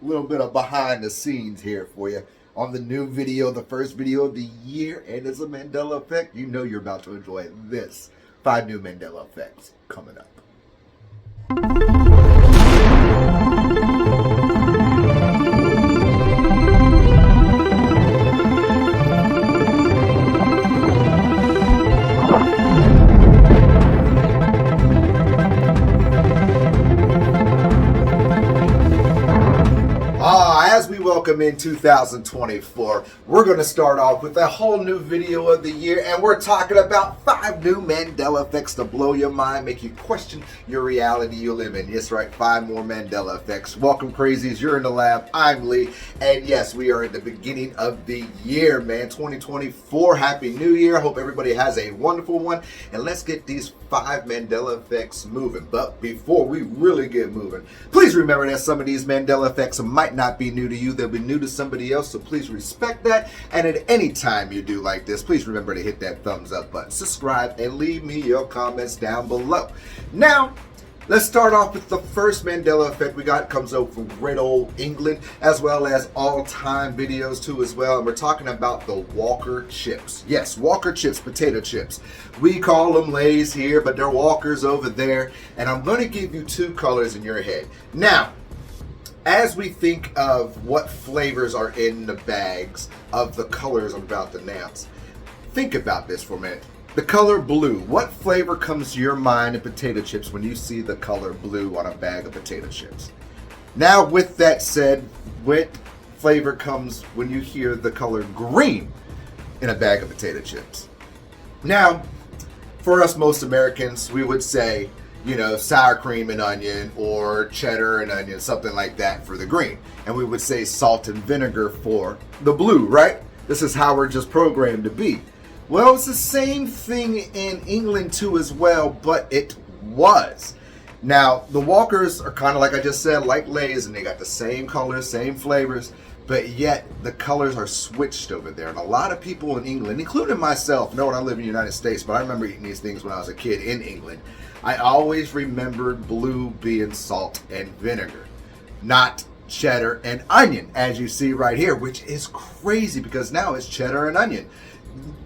A little bit of behind the scenes here for you on the new video, the first video of the year, and it's a Mandela Effect. You know you're about to enjoy this. 5 new Mandela Effects coming up. As we welcome in 2024, we're going to start off with a whole new video of the year, and we're talking about 5 new Mandela Effects to blow your mind, make you question your reality you live in. Yes, right, 5 more Mandela Effects. Welcome, Crazies. You're in the lab. I'm Lee, and yes, we are at the beginning of the year, man. 2024. Happy New Year. I hope everybody has a wonderful one, and let's get these 5 Mandela Effects moving. But before we really get moving, please remember that some of these Mandela Effects might not be new to you, they'll be new to somebody else, so please respect that. And at any time you do like this, please remember to hit that thumbs up button, subscribe, and leave me your comments down below. Now, let's start off with the first Mandela Effect we got. It comes over from great old England, as well as all-time videos too as well. And we're talking about the Walker chips. Yes, Walker chips, potato chips. We call them Lay's here, but they're Walkers over there. And I'm going to give you 2 colors in your head. Now, as we think of what flavors are in the bags of the colors I'm about to announce, think about this for a minute. The color blue, what flavor comes to your mind in potato chips when you see the color blue on a bag of potato chips? Now, with that said, what flavor comes when you hear the color green in a bag of potato chips? Now, for us most Americans, we would say, you know, sour cream and onion or cheddar and onion, something like that for the green. And we would say salt and vinegar for the blue, right? This is how we're just programmed to be. Well, it's the same thing in England too as well, but it was. Now, the Walkers are kind of like I just said, like Lay's, and they got the same colors, same flavors, but yet the colors are switched over there. And a lot of people in England, including myself, know I live in the United States, but I remember eating these things when I was a kid in England. I always remembered blue being salt and vinegar, not cheddar and onion, as you see right here, which is crazy because now it's cheddar and onion.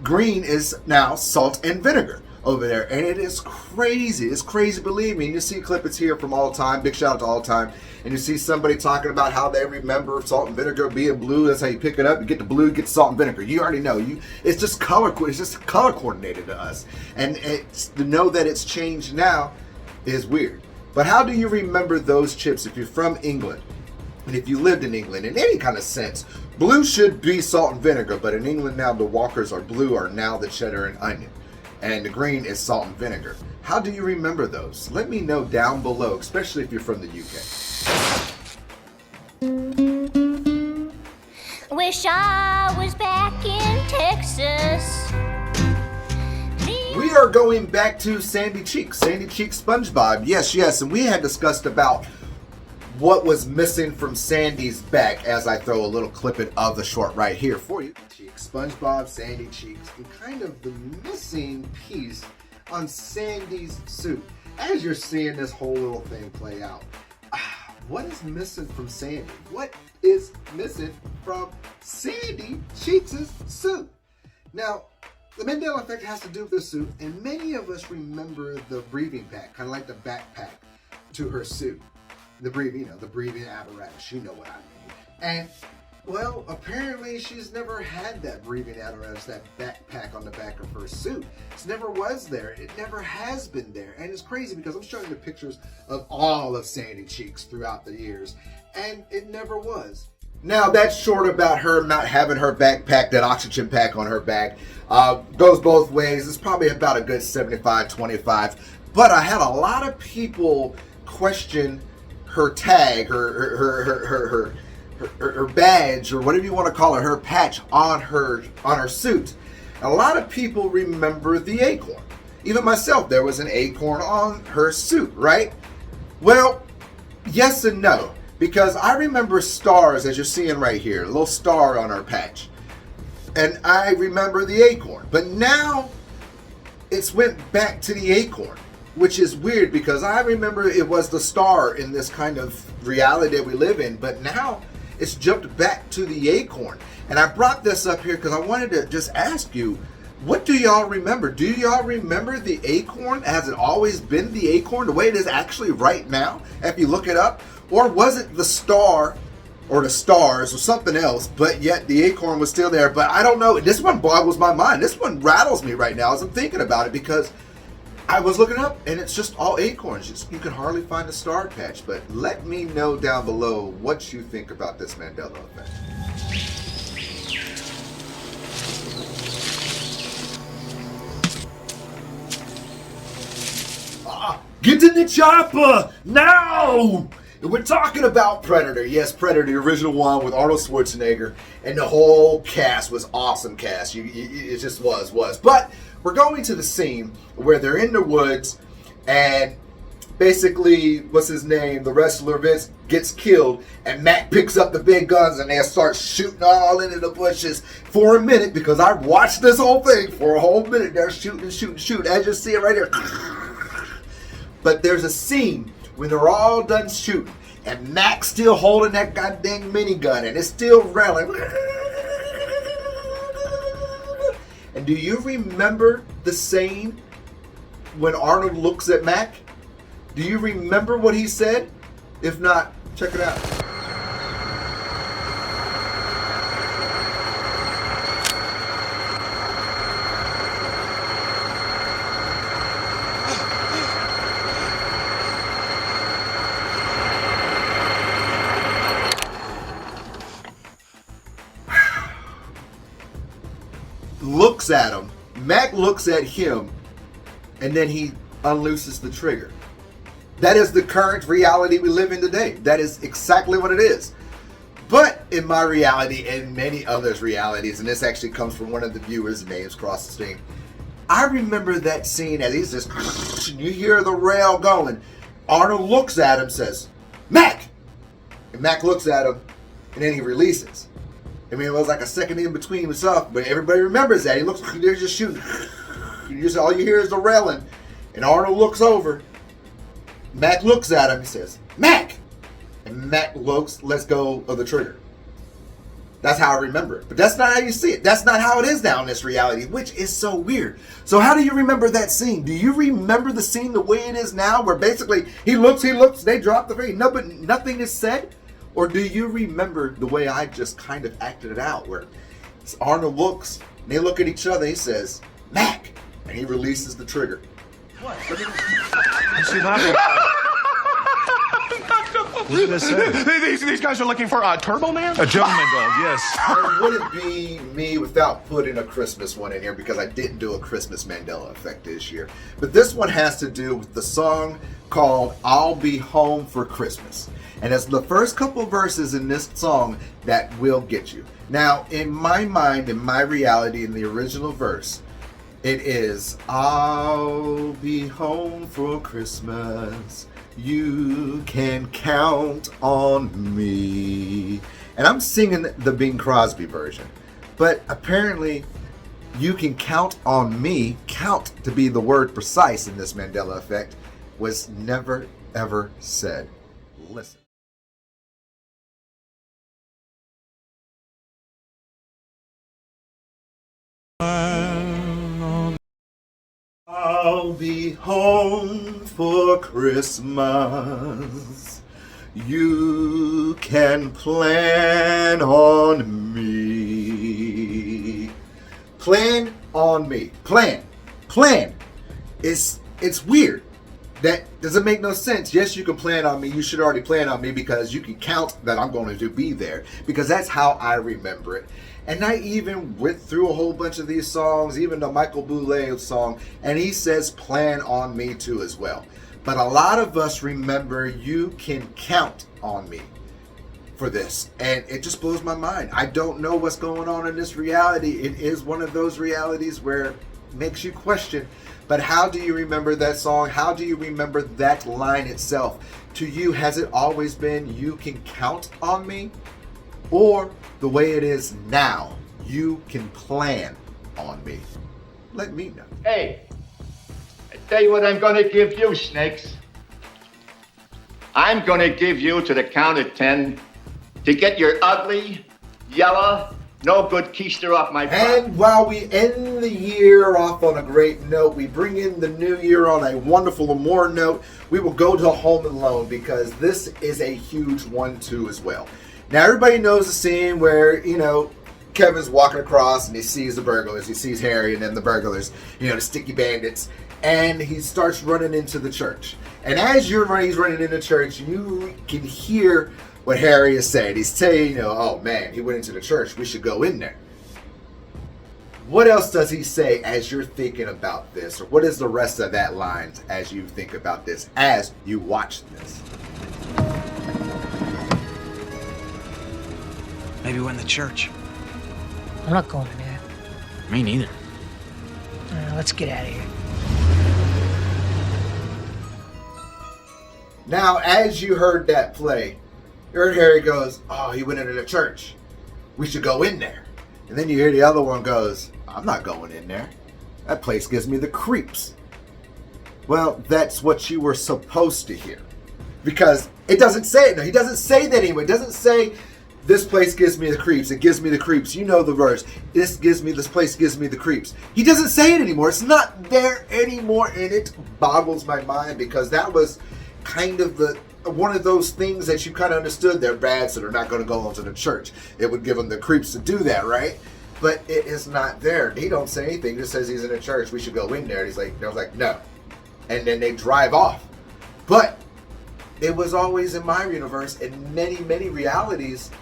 Green is now salt and vinegar over there, and it is crazy. It's crazy, believe me. And you see clippets here from All Time. Big shout out to All Time. And you see somebody talking about how they remember salt and vinegar being blue. That's how you pick it up. You get the blue, you get the salt and vinegar. You already know. It's just color. It's just color coordinated to us. And to know that it's changed now is weird. But how do you remember those chips if you're from England? And if you lived in England in any kind of sense, blue should be salt and vinegar, but in England now the Walkers are blue, are now the cheddar and onion. And the green is salt and vinegar. How do you remember those? Let me know down below, especially if you're from the UK. Wish I was back in Texas. We are going back to Sandy Cheeks SpongeBob. Yes, and we had discussed about what was missing from Sandy's back, as I throw a little clippet of the short right here for you. Cheeks, SpongeBob, Sandy Cheeks, and kind of the missing piece on Sandy's suit. As you're seeing this whole little thing play out, what is missing from Sandy? What is missing from Sandy Cheeks' suit? Now, the Mandela Effect has to do with the suit, and many of us remember the breathing pack, kind of like the backpack to her suit. The breathing apparatus, you know what I mean. And, well, apparently she's never had that breathing apparatus, that backpack on the back of her suit. It never was there. It never has been there. And it's crazy because I'm showing you pictures of all of Sandy Cheeks throughout the years, and it never was. Now, that's short about her not having her backpack, that oxygen pack on her back. Goes both ways. It's probably about a good 75-25. But I had a lot of people question her tag, her badge, or whatever you want to call it, her patch on her suit. And a lot of people remember the Acorn. Even myself, there was an Acorn on her suit, right? Well, yes and no, because I remember stars, as you're seeing right here, a little star on her patch. And I remember the Acorn. But now it's went back to the Acorn. which is weird because I remember it was the star in this kind of reality that we live in, but now it's jumped back to the Acorn. And I brought this up here because I wanted to just ask you, what do y'all remember? Do y'all remember the Acorn? Has it always been the Acorn, the way it is actually right now, if you look it up? Or was it the star or the stars or something else, but yet the Acorn was still there? But I don't know. This one boggles my mind. This one rattles me right now as I'm thinking about it, because I was looking up and it's just all acorns. You can hardly find a star patch. But let me know down below what you think about this Mandela effect. Get in the chopper now! We're talking about Predator. Yes, Predator, the original one with Arnold Schwarzenegger, and the whole cast was awesome cast. It just was. But we're going to the scene where they're in the woods, and basically, what's his name? The wrestler Vince gets killed, and Mac picks up the big guns, and they start shooting all into the bushes for a minute, because I watched this whole thing for a whole minute. They're shooting. As you see it right here. But there's a scene when they're all done shooting, and Mac's still holding that goddamn minigun, and it's still rattling. And do you remember the scene when Arnold looks at Mac? Do you remember what he said? If not, check it out. Looks at him. Mac looks at him, and then he unlooses the trigger. That is the current reality we live in today. That is exactly what it is. But in my reality and many others' realities, and this actually comes from one of the viewers' names across the screen, I remember that scene as he's just, you hear the rail going. Arnold looks at him, says, "Mac!" And Mac looks at him, and then he releases. I mean, it was like a second in between himself, but everybody remembers that. He looks, they're just shooting. All you hear is the railing. And Arnold looks over. Mac looks at him. He says, "Mac!" And Mac lets go of the trigger. That's how I remember it. But that's not how you see it. That's not how it is now in this reality, which is so weird. So how do you remember that scene? Do you remember the scene the way it is now, where basically he looks, they drop the face, nothing is said? Or do you remember the way I just kind of acted it out, where Arnold looks, and they look at each other, he says, "Mac!" and he releases the trigger. What? What's he laughing about? What did I say? These guys are looking for a Turbo Man? A gentleman dog, yes. It wouldn't be me without putting a Christmas one in here, because I didn't do a Christmas Mandela effect this year. But this one has to do with the song called "I'll Be Home for Christmas." And it's the first couple verses in this song that will get you. Now, in my mind, in my reality, in the original verse, it is, "I'll be home for Christmas. You can count on me." And I'm singing the Bing Crosby version. But apparently, "you can count on me," count to be the word precise in this Mandela effect, was never ever said. Listen. I'll be home for Christmas. You can plan on me. Plan on me. Plan. It's weird. That doesn't make no sense. Yes, you can plan on me. You should already plan on me, because you can count that I'm going to be there, because that's how I remember it. And I even went through a whole bunch of these songs, even the Michael Bublé song, and he says "plan on me" too as well. But a lot of us remember "you can count on me" for this, and it just blows my mind. I don't know what's going on in this reality. It is one of those realities where it makes you question. But how do you remember that song? How do you remember that line itself? To you, has it always been "you can count on me"? Or the way it is now, "you can plan on me"? Let me know. Hey, tell you what I'm gonna give you, Snakes. I'm gonna give you, to the count of 10, to get your ugly, yellow, no good keister off my back. And while we end the year off on a great note, we bring in the new year on a wonderful Amore note. We will go to Home Alone because this is a huge one too as well. Now everybody knows the scene where, you know, Kevin's walking across and he sees the burglars. He sees Harry and then the burglars, you know, the sticky bandits. And he starts running into the church. And as he's running into church, you can hear what Harry is saying. He's saying, you know, oh man, he went into the church. We should go in there. What else does he say as you're thinking about this? Or what is the rest of that line as you think about this, as you watch this? Maybe we're in the church. I'm not going in there. Me neither. Let's get out of here. Now, as you heard that play, you heard Harry goes, oh, he went into the church. We should go in there. And then you hear the other one goes, I'm not going in there. That place gives me the creeps. Well, that's what you were supposed to hear. Because it doesn't say it. No, he doesn't say that anyway. It doesn't say, this place gives me the creeps. It gives me the creeps. You know the verse. This place gives me the creeps. He doesn't say it anymore. It's not there anymore. And it boggles my mind because that was kind of one of those things that you kind of understood. They're bad, so they're not going to go into the church. It would give them the creeps to do that, right? But it is not there. He don't say anything. He just says he's in a church. We should go in there. And he's like, I was like, no. And then they drive off. But it was always in my universe, in many, many realities,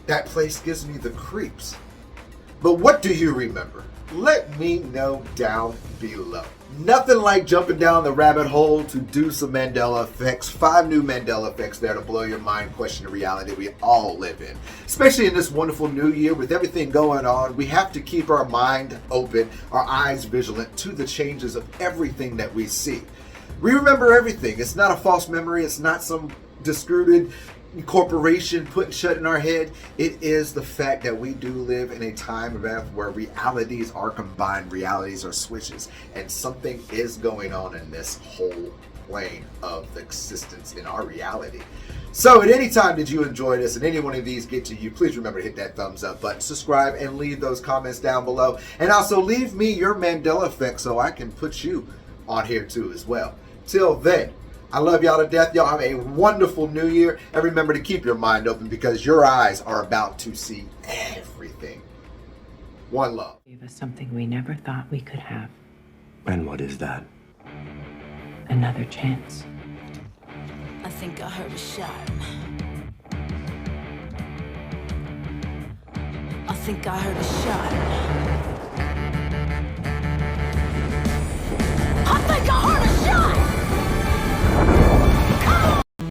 that place gives me the creeps. But what do you remember? Let me know down below. Nothing like jumping down the rabbit hole to do some Mandela effects. 5 new Mandela effects there to blow your mind, question the reality we all live in. Especially in this wonderful new year with everything going on, we have to keep our mind open, our eyes vigilant to the changes of everything that we see. We remember everything. It's not a false memory. It's not some discredited corporation putting shut in our head. It is the fact that we do live in a time where realities are combined, realities are switches, and something is going on in this whole plane of existence in our reality. So at any time did you enjoy this and any one of these get to you, please remember to hit that thumbs up button, subscribe, and leave those comments down below. And also leave me your Mandela effect so I can put you on here too as well. Till then, I love y'all to death. Y'all have a wonderful new year. And remember to keep your mind open because your eyes are about to see everything. One love. Gave us something we never thought we could have. And what is that? Another chance. I think I heard a shot. I think I heard a shot.